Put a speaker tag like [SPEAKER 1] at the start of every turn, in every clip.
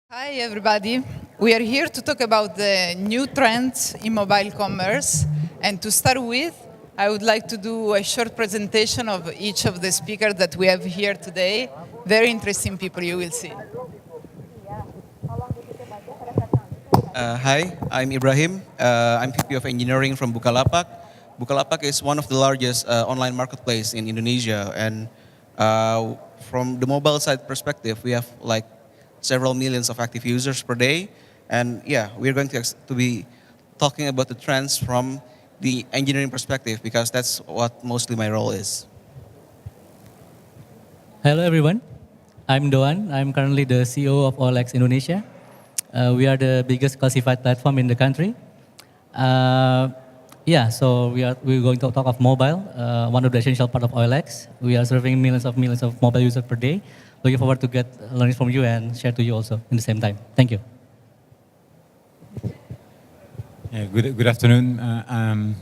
[SPEAKER 1] Hi, everybody. We are here to talk about the new trends in mobile commerce. And to start with, I would like to do a short presentation of each of the speakers that we have here today. Very interesting people, you will see.
[SPEAKER 2] Hi, I'm Ibrahim. I'm VP of Engineering from Bukalapak. Bukalapak is one of the largest online marketplace in Indonesia, and from the mobile side perspective, we have like several millions of active users per day, and yeah, we're going to be talking about the trends from the engineering perspective because that's what mostly my role is.
[SPEAKER 3] Hello everyone, I'm Doan. I'm currently the CEO of Allix Indonesia. We are the biggest classified platform in the country. So we're going to talk of mobile, one of the essential part of Allix. We are serving millions of mobile users per day. Looking forward to get learning from you and share to you also in the same time. Thank you.
[SPEAKER 4] Yeah, good afternoon.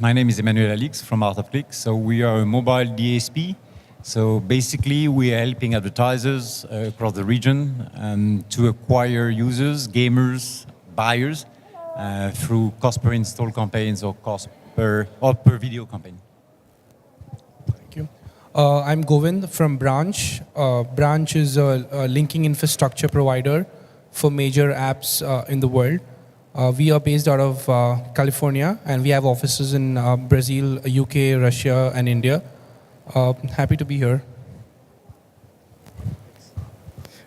[SPEAKER 4] My name is Emmanuel Allix from Allix. So we are a mobile DSP. So basically, we are helping advertisers across the region to acquire users, gamers, buyers through cost per install campaigns or cost per video campaign.
[SPEAKER 5] Thank you. I'm Govind from Branch. Branch is a linking infrastructure provider for major apps in the world. We are based out of California, and we have offices in Brazil, UK, Russia, and India. Happy to be here.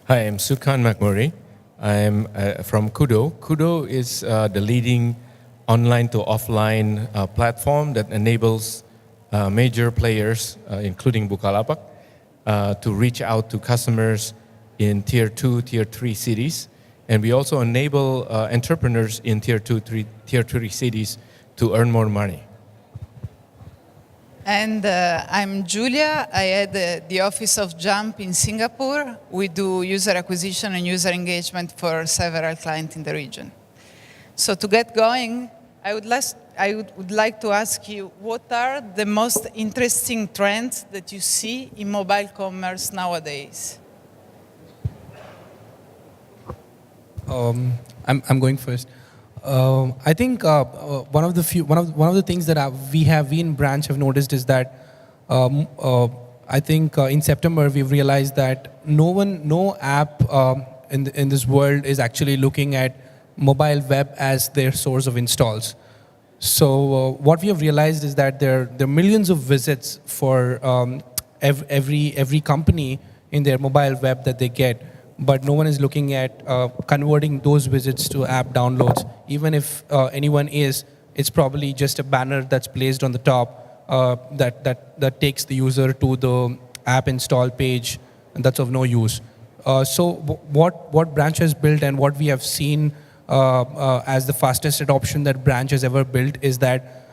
[SPEAKER 6] Hi, I'm Sukan Makmuri. I'm from Kudo. Kudo is the leading online to offline platform that enables major players, including Bukalapak, to reach out to customers in tier 2, tier 3 cities. And we also enable entrepreneurs in tier 2, tier 3 cities to earn more money.
[SPEAKER 1] And I'm Giulia. I head the office of Jump in Singapore. We do user acquisition and user engagement for several clients in the region. So to get going, I would like to ask you, what are the most interesting trends that you see in mobile commerce nowadays?
[SPEAKER 5] I'm going first. I think one of the things that we in Branch have noticed is that I think in September we've realized that no app in this world is actually looking at mobile web as their source of installs. So what we have realized is that there are millions of visits for every company in their mobile web that they get, but no one is looking at converting those visits to app downloads. Even if anyone is, it's probably just a banner that's placed on the top that takes the user to the app install page, and that's of no use. So what Branch has built and what we have seen as the fastest adoption that Branch has ever built is that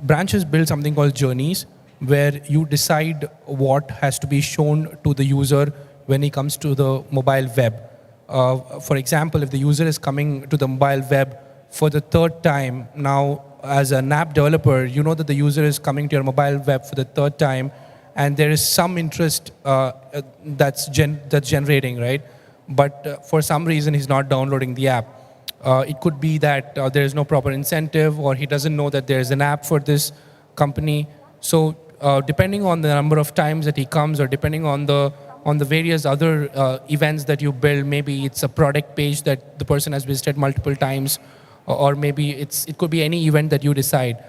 [SPEAKER 5] Branch has built something called journeys, where you decide what has to be shown to the user when he comes to the mobile web. For example, if the user is coming to the mobile web for the third time, now as an app developer, you know that the user is coming to your mobile web for the third time, and there is some interest that's generating, right? But for some reason, he's not downloading the app. It could be that there is no proper incentive, or he doesn't know that there is an app for this company. So depending on the number of times that he comes, or depending on the various other events that you build, maybe it's a product page that the person has visited multiple times, or maybe it could be any event that you decide,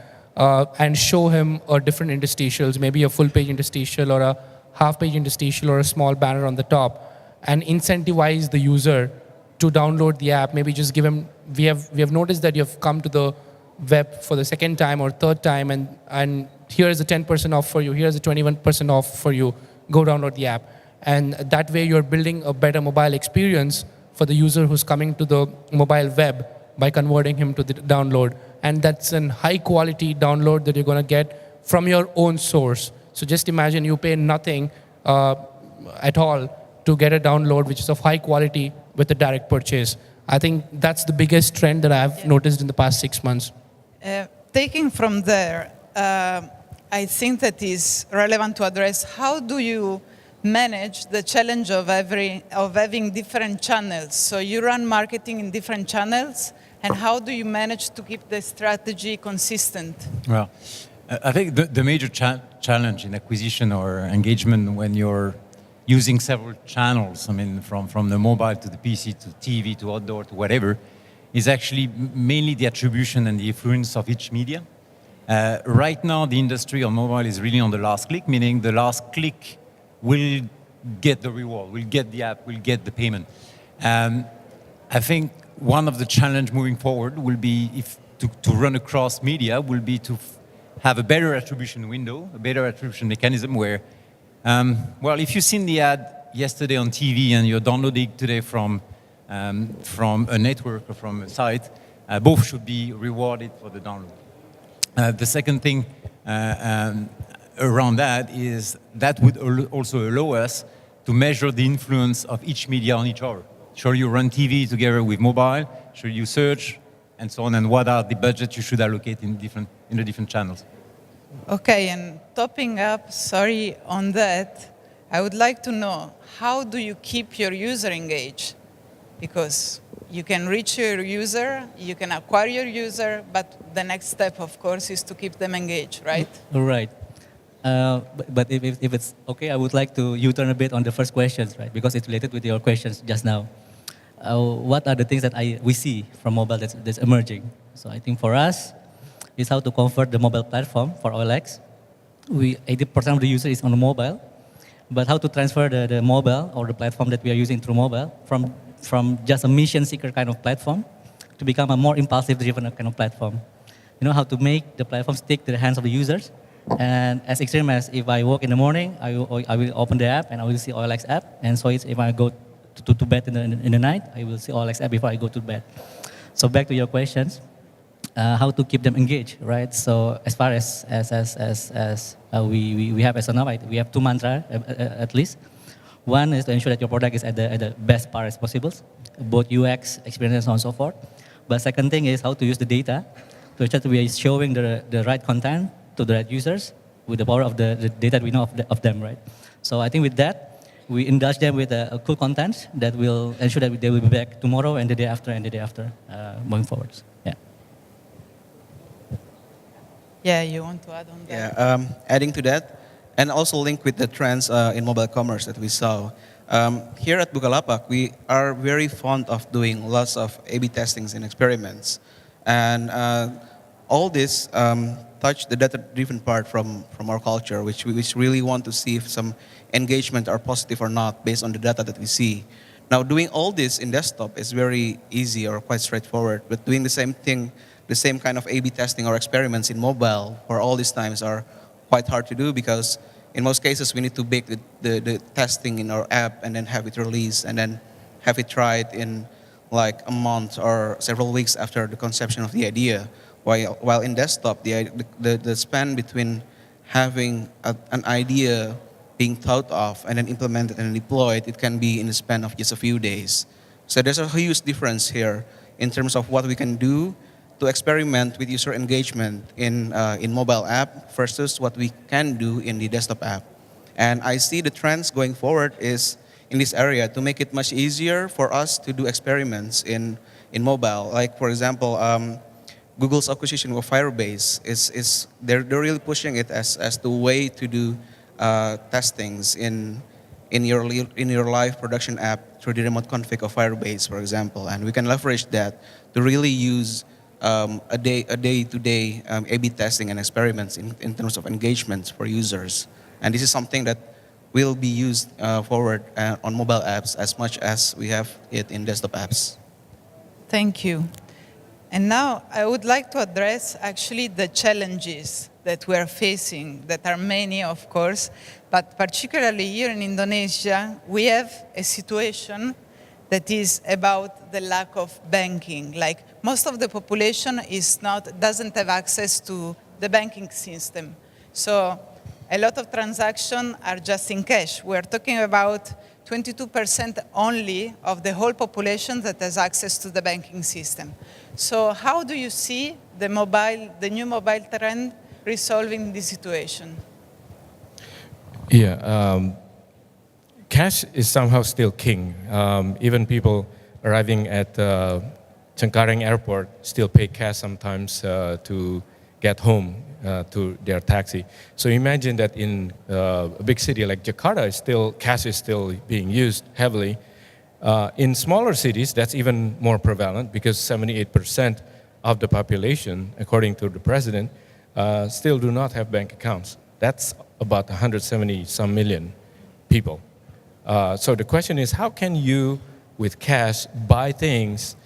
[SPEAKER 5] and show him different interstitials, maybe a full page interstitial or a half page interstitial or a small banner on the top, and incentivize the user to download the app. Maybe just give him, we have noticed that you've come to the web for the second time or third time, and here's a 10% off for you, here's a 21% off for you, go download the app. And that way you're building a better mobile experience for the user who's coming to the mobile web by converting him to the download. And that's a high quality download that you're going to get from your own source. So just imagine you pay nothing at all to get a download which is of high quality with a direct purchase. I think that's the biggest trend that I've noticed in the past 6 months.
[SPEAKER 1] Taking from there, I think that is relevant to address how do you manage the challenge of having different channels? So you run marketing in different channels, and how do you manage to keep the strategy consistent?
[SPEAKER 4] Well, I think the major challenge in acquisition or engagement when you're using several channels, I mean, from the mobile to the PC to TV to outdoor to whatever, is actually mainly the attribution and the influence of each media. Right now, the industry on mobile is really on the last click, meaning the last click will get the reward, will get the app, will get the payment. I think one of the challenge moving forward will be to run across media will be to have a better attribution window, a better attribution mechanism where, well, if you've seen the ad yesterday on TV and you're downloading today from a network or from a site, both should be rewarded for the download. The second thing around that is that would also allow us to measure the influence of each media on each other. Sure, you run TV together with mobile, sure you search, and so on, and what are the budgets you should allocate in the different channels.
[SPEAKER 1] Okay, and topping up, sorry, on that, I would like to know, how do you keep your user engaged? Because you can reach your user, you can acquire your user, but the next step, of course, is to keep them engaged, right?
[SPEAKER 3] Right. But if it's okay, I would like to U-turn a bit on the first questions, right? Because it's related with your questions just now. What are the things that we see from mobile that's emerging? So I think for us, is how to convert the mobile platform for OLX. 80% of the user is on the mobile, but how to transfer the mobile or the platform that we are using through mobile from just a mission seeker kind of platform to become a more impulsive driven kind of platform. You know, how to make the platform stick to the hands of the users. And as extreme as if I walk in the morning, I will open the app and I will see OLX app. And so it's if I go to bed in the night, I will see OLX app before I go to bed. So back to your questions, how to keep them engaged, right? So as far as we have as of now, we have two mantras at least. One is to ensure that your product is at the best part as possible, both UX, experience, and so on and so forth. But second thing is how to use the data to ensure that we are showing the right content to the right users with the power of the data that we know of them, right? So I think with that, we indulge them with a cool content that will ensure that they will be back tomorrow and the day after going forward. Yeah.
[SPEAKER 1] Yeah, you want to add on that?
[SPEAKER 2] Yeah, adding to that, and also link with the trends in mobile commerce that we saw. Here at Bukalapak, we are very fond of doing lots of A/B testings and experiments. And all this touch the data-driven part from our culture, which really want to see if some engagement are positive or not based on the data that we see. Now, doing all this in desktop is very easy or quite straightforward, but doing the same thing, the same kind of A/B testing or experiments in mobile for all these times are quite hard to do because in most cases we need to bake the testing in our app and then have it released and then have it tried in like a month or several weeks after the conception of the idea. While in desktop, the span between having an idea being thought of and then implemented and deployed, it can be in the span of just a few days. So there's a huge difference here in terms of what we can do to experiment with user engagement in mobile app versus what we can do in the desktop app. And I see the trends going forward is in this area to make it much easier for us to do experiments in mobile. Like for example, Google's acquisition of Firebase they're really pushing it as the way to do testings in your live production app through the remote config of Firebase, for example, and we can leverage that to really use a day-to-day A/B testing and experiments in terms of engagements for users, and this is something that will be used forward on mobile apps as much as we have it in desktop apps.
[SPEAKER 1] Thank you. And now I would like to address actually the challenges that we are facing, that are many, of course, but particularly here in Indonesia, we have a situation that is about the lack of banking. Like most of the population doesn't have access to the banking system. So a lot of transactions are just in cash. We're talking about 22% only of the whole population that has access to the banking system. So how do you see the new mobile trend resolving this situation?
[SPEAKER 6] Yeah, cash is somehow still king. Even people arriving at Cengkareng Airport still pay cash sometimes to get home to their taxi. So imagine that in a big city like Jakarta, cash is still being used heavily. In smaller cities, that's even more prevalent because 78% of the population, according to the president, still do not have bank accounts. That's about 170 some million people. So the question is, how can you, with cash, buy things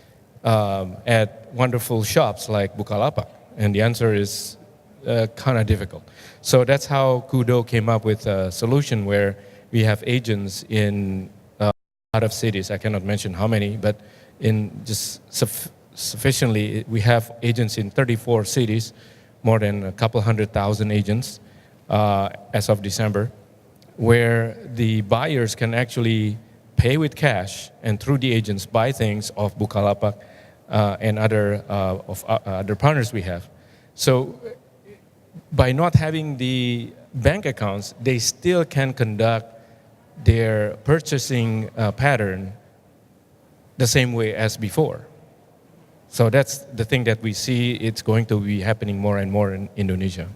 [SPEAKER 6] at wonderful shops like Bukalapak? And the answer is kind of difficult. So that's how Kudo came up with a solution where we have agents in a lot of cities. I cannot mention how many, but in just sufficiently, we have agents in 34 cities, more than a couple 100,000 agents as of December, where the buyers can actually pay with cash and through the agents buy things of Bukalapak and other partners we have. So by not having the bank accounts, they still can conduct their purchasing pattern the same way as before. So that's the thing that we see. It's going to be happening more and more in Indonesia.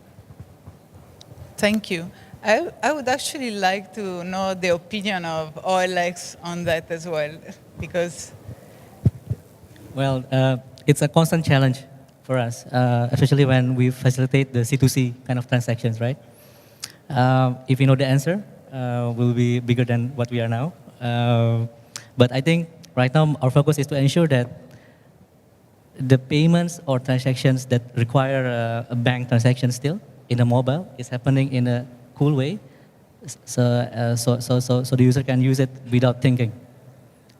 [SPEAKER 1] Thank you. I would actually like to know the opinion of Allix on that as well, because...
[SPEAKER 3] Well, it's a constant challenge for us, especially when we facilitate the C2C kind of transactions, right? If you know the answer, we'll be bigger than what we are now. But I think right now our focus is to ensure that the payments or transactions that require a bank transaction still in a mobile is happening in a cool way, so the user can use it without thinking.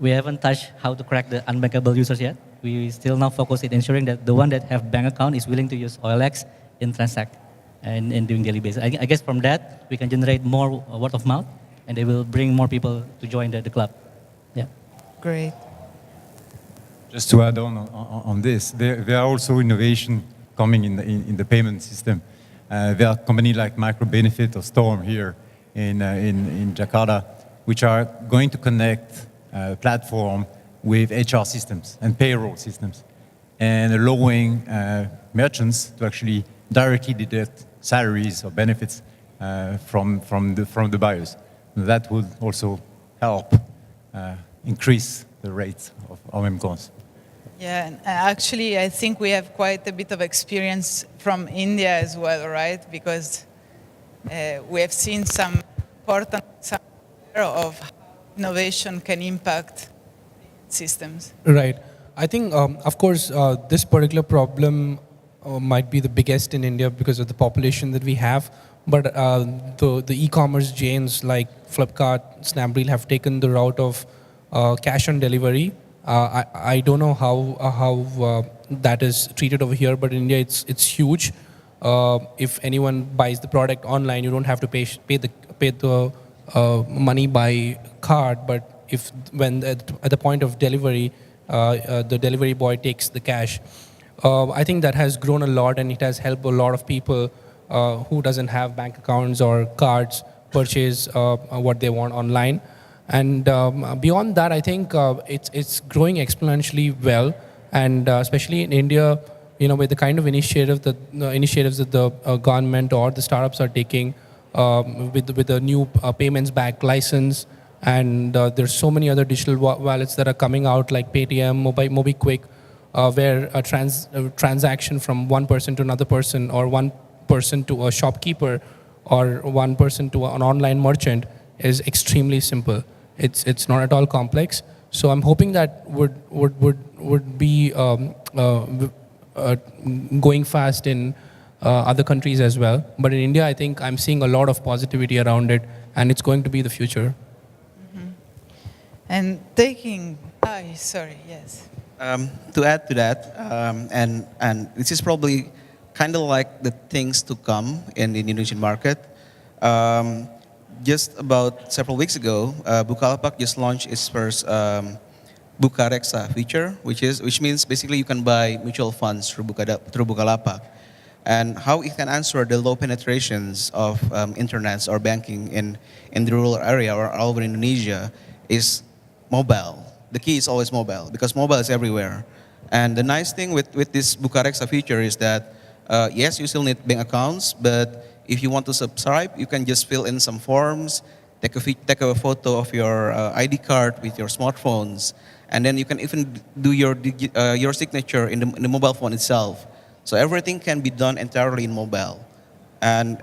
[SPEAKER 3] We haven't touched how to crack the unbankable users yet. We still now focus on ensuring that the one that have bank account is willing to use OLX in transact and in doing daily basis. I guess from that we can generate more word of mouth, and they will bring more people to join the club. Yeah.
[SPEAKER 1] Great.
[SPEAKER 4] Just to add on this, there are also innovation coming in the payment system. There are companies like Microbenefit or Storm here in Jakarta, which are going to connect platform with HR systems and payroll systems, and allowing merchants to actually directly deduct salaries or benefits from the buyers. That would also help increase the rates of OMCONs.
[SPEAKER 1] Yeah, and actually I think we have quite a bit of experience from India as well, right? Because we have seen some important examples of how innovation can impact systems.
[SPEAKER 5] Right. I think, of course, this particular problem might be the biggest in India because of the population that we have. But the e-commerce giants like Flipkart, Snapdeal have taken the route of cash on delivery. I don't know how that is treated over here, but in India it's huge. If anyone buys the product online, you don't have to pay the money by card, but when at the point of delivery, the delivery boy takes the cash. I think that has grown a lot, and it has helped a lot of people who doesn't have bank accounts or cards purchase what they want online. And beyond that, I think it's growing exponentially well, and especially in India, with the kind of initiatives that the government or the startups are taking, with the new payments back license, and there's so many other digital wallets that are coming out like Paytm, MobiKwik, where a transaction from one person to another person, or one person to a shopkeeper, or one person to an online merchant is extremely simple. It's not at all complex. So I'm hoping that would be going fast in other countries as well. But in India, I think I'm seeing a lot of positivity around it, and it's going to be the future.
[SPEAKER 1] Mm-hmm. And yes.
[SPEAKER 2] To add to that, and this is probably kind of like the things to come in the Indonesian market. Just about several weeks ago, Bukalapak just launched its first Bukareksa feature, which means basically you can buy mutual funds through Bukalapak. and how it can answer the low penetrations of internets or banking in the rural area or all over Indonesia is mobile. The key is always mobile because mobile is everywhere. And the nice thing with this Bukareksa feature is that, yes, you still need bank accounts, but if you want to subscribe, you can just fill in some forms, take a photo of your ID card with your smartphones, and then you can even do your signature in the mobile phone itself. So everything can be done entirely in mobile. And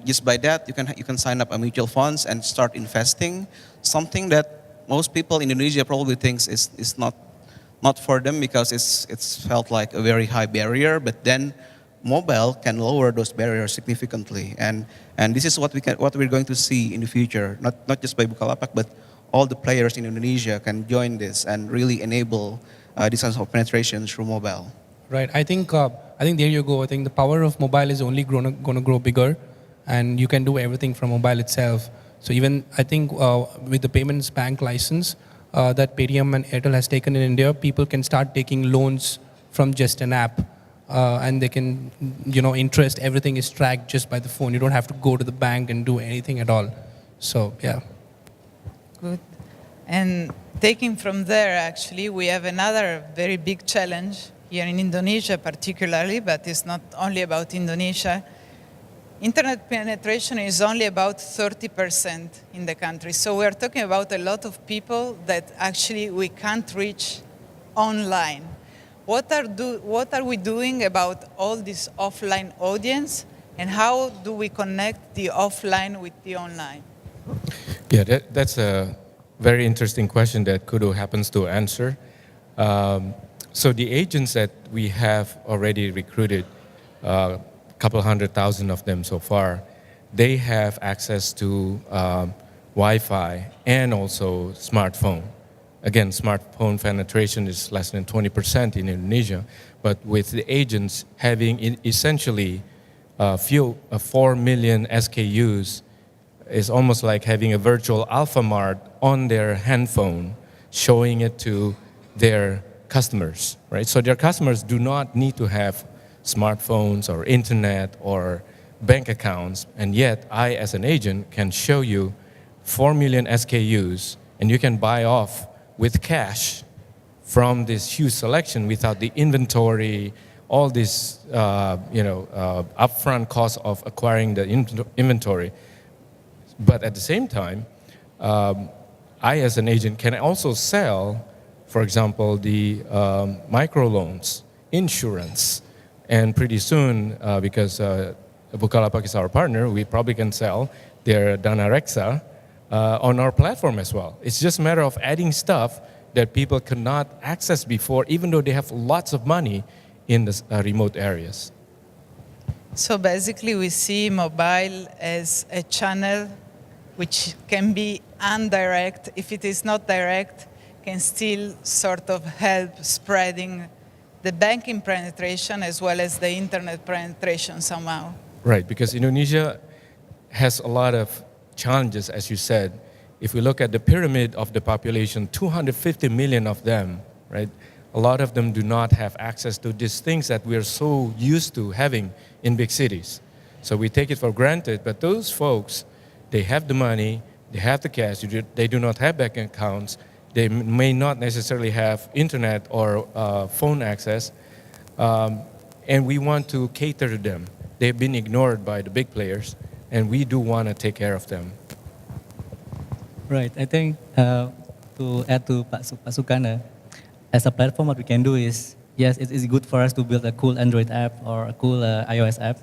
[SPEAKER 2] just by that, you can sign up a mutual funds and start investing, something that most people in Indonesia probably thinks is not for them because it's felt like a very high barrier. But then mobile can lower those barriers significantly, and this is what we're going to see in the future. Not just by Bukalapak, but all the players in Indonesia can join this and really enable this kind of penetration through mobile.
[SPEAKER 5] Right. I think there you go. I think the power of mobile is only going to grow bigger, and you can do everything from mobile itself. So even I think with the payments bank license that Paytm and Airtel has taken in India, people can start taking loans from just an app, and they can, interest, everything is tracked just by the phone. You don't have to go to the bank and do anything at all. So yeah.
[SPEAKER 1] Good. And taking from there, actually, we have another very big challenge here in Indonesia particularly, but it's not only about Indonesia. Internet penetration is only about 30% in the country. So we're talking about a lot of people that actually we can't reach online. What are we doing about all this offline audience, and how do we connect the offline with the online?
[SPEAKER 6] Yeah, that's a very interesting question that Kudo happens to answer. So the agents that we have already recruited, couple 100,000 of them so far, they have access to Wi-Fi and also smartphone. Again, smartphone penetration is less than 20% in Indonesia, but with the agents having essentially 4 million SKUs, is almost like having a virtual Alphamart on their handphone, showing it to their customers, right? So their customers do not need to have smartphones or internet or bank accounts, and yet I, as an agent, can show you 4 million SKUs, and you can buy off with cash from this huge selection without the inventory, all this upfront cost of acquiring the inventory. But at the same time, I, as an agent, can also sell, for example, the microloans, insurance, and pretty soon, because Bukalapak is our partner, we probably can sell their Dana Reksa on our platform as well. It's just a matter of adding stuff that people could not access before, even though they have lots of money in the remote areas.
[SPEAKER 1] So basically, we see mobile as a channel which can be indirect. If it is not direct, can still sort of help spreading the banking penetration as well as the internet penetration somehow.
[SPEAKER 6] Right, because Indonesia has a lot of challenges, as you said. If we look at the pyramid of the population, 250 million of them, right? A lot of them do not have access to these things that we are so used to having in big cities. So we take it for granted, but those folks, they have the money, they have the cash, they do not have bank accounts, they may not necessarily have internet or phone access, and we want to cater to them. They've been ignored by the big players, and we do want to take care of them.
[SPEAKER 3] Right. I think to add to Pak Sukan, as a platform, what we can do is, yes, it is good for us to build a cool Android app or a cool iOS app,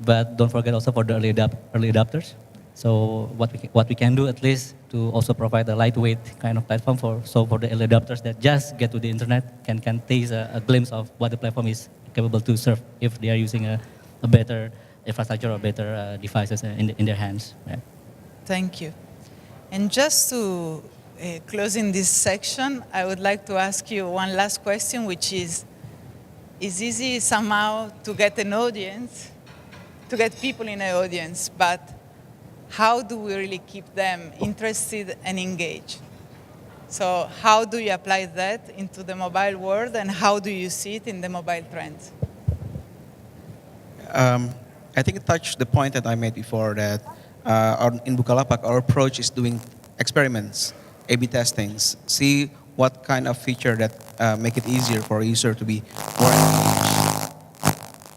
[SPEAKER 3] but don't forget also for the early adopters. So what we can do at least to also provide a lightweight kind of platform for the early adopters that just get to the internet can taste a glimpse of what the platform is capable to serve if they are using a better infrastructure or better devices in their hands. Yeah.
[SPEAKER 1] Thank you. And just to close in this section, I would like to ask you one last question, which is easy somehow to get an audience, to get people in an audience, but how do we really keep them interested and engaged? So how do you apply that into the mobile world, and how do you see it in the mobile trends?
[SPEAKER 2] I think it touched the point that I made before that in Bukalapak, our approach is doing experiments, A/B testings, see what kind of feature that make it easier for a user to be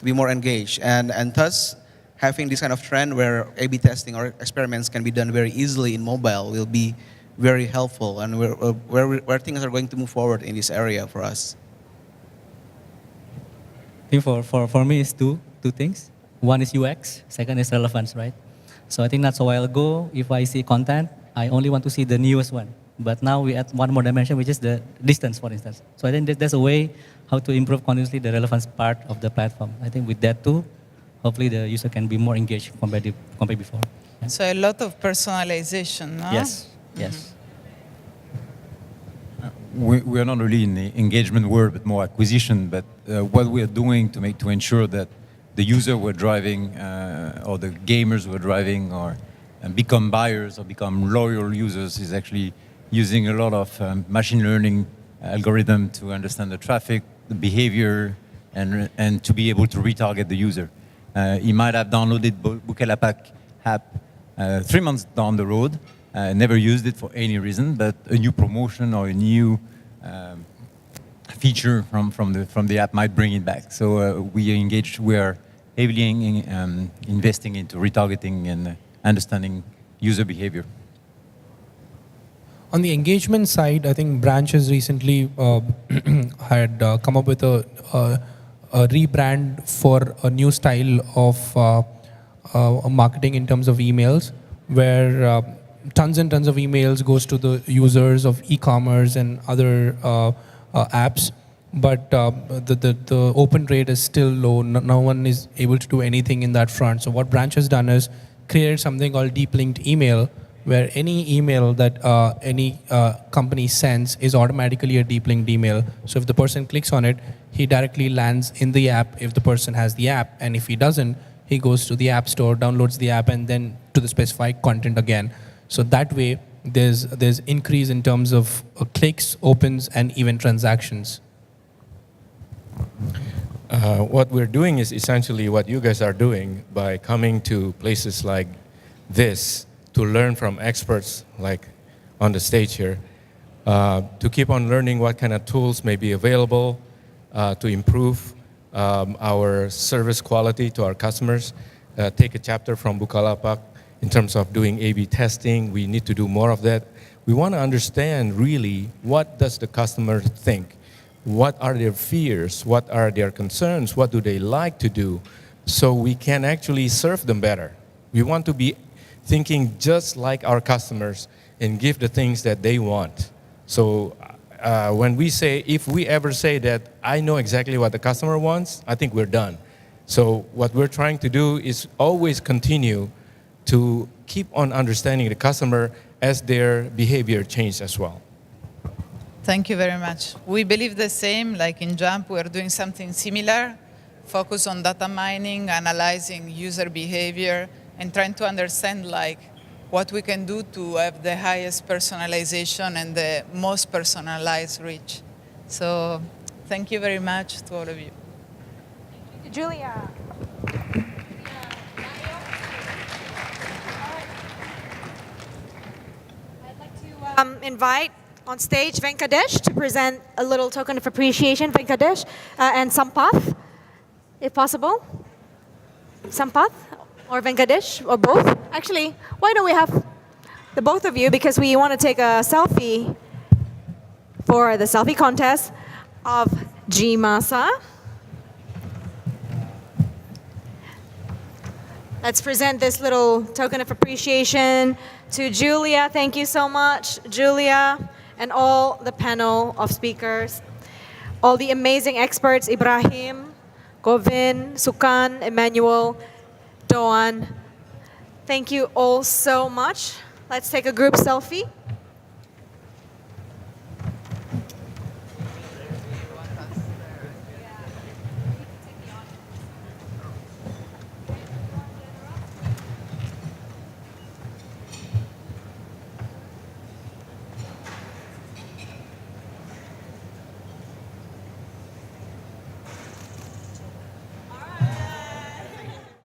[SPEAKER 2] more engaged, and thus having this kind of trend where A/B testing or experiments can be done very easily in mobile will be very helpful, and where things are going to move forward in this area for us.
[SPEAKER 3] I think for me, it's two things. One is UX, second is relevance, right? So I think that's a while ago, if I see content, I only want to see the newest one. But now we add one more dimension, which is the distance, for instance. So I think there's a way how to improve continuously the relevance part of the platform. I think with that too, hopefully the user can be more engaged compared before. Yeah.
[SPEAKER 1] So a lot of personalization, no?
[SPEAKER 3] Yes, yes.
[SPEAKER 4] We are not really in the engagement world, but more acquisition. But what we are doing to ensure that the user we're driving or the gamers we're driving or become buyers or become loyal users is actually using a lot of machine learning algorithm to understand the traffic, the behavior, and to be able to retarget the user. He might have downloaded Bukalapak app 3 months down the road, never used it for any reason, but a new promotion or a new feature from the app might bring it back. So we are heavily investing into retargeting and understanding user behavior.
[SPEAKER 5] On the engagement side, I think Branch has recently had come up with a rebrand for a new style of marketing in terms of emails, where tons and tons of emails goes to the users of e-commerce and other apps, but the open rate is still low. No one is able to do anything in that front. So what Branch has done is created something called deep linked email, where any email that any company sends is automatically a deep linked email. So if the person clicks on it, he directly lands in the app if the person has the app, and if he doesn't, he goes to the app store, downloads the app, and then to the specified content again. So that way, there's increase in terms of clicks, opens, and even transactions.
[SPEAKER 6] What we're doing is essentially what you guys are doing by coming to places like this to learn from experts like on the stage here, to keep on learning what kind of tools may be available to improve our service quality to our customers. Take a chapter from Bukalapak in terms of doing A/B testing. We need to do more of that. We want to understand really what does the customer think? What are their fears? What are their concerns? What do they like to do? So we can actually serve them better. We want to be thinking just like our customers and give the things that they want. So when we say, if we ever say that I know exactly what the customer wants, I think we're done. So what we're trying to do is always continue to keep on understanding the customer as their behavior changes as well.
[SPEAKER 1] Thank you very much. We believe the same. Like in Jump, we are doing something similar, focus on data mining, analyzing user behavior, and trying to understand like what we can do to have the highest personalization and the most personalized reach. So thank you very much to all of you.
[SPEAKER 7] Giulia. I'd like to invite on stage Venkatesh to present a little token of appreciation. Venkatesh and Sampath, if possible. Sampath or Venkatesh or both. Actually, why don't we have the both of you, because we want to take a selfie for the selfie contest of GMASA'. Let's present this little token of appreciation to Giulia. Thank you so much, Giulia, and all the panel of speakers, all the amazing experts, Ibrahim, Govind, Sukan, Emmanuel, Doan. Thank you all so much. Let's take a group selfie.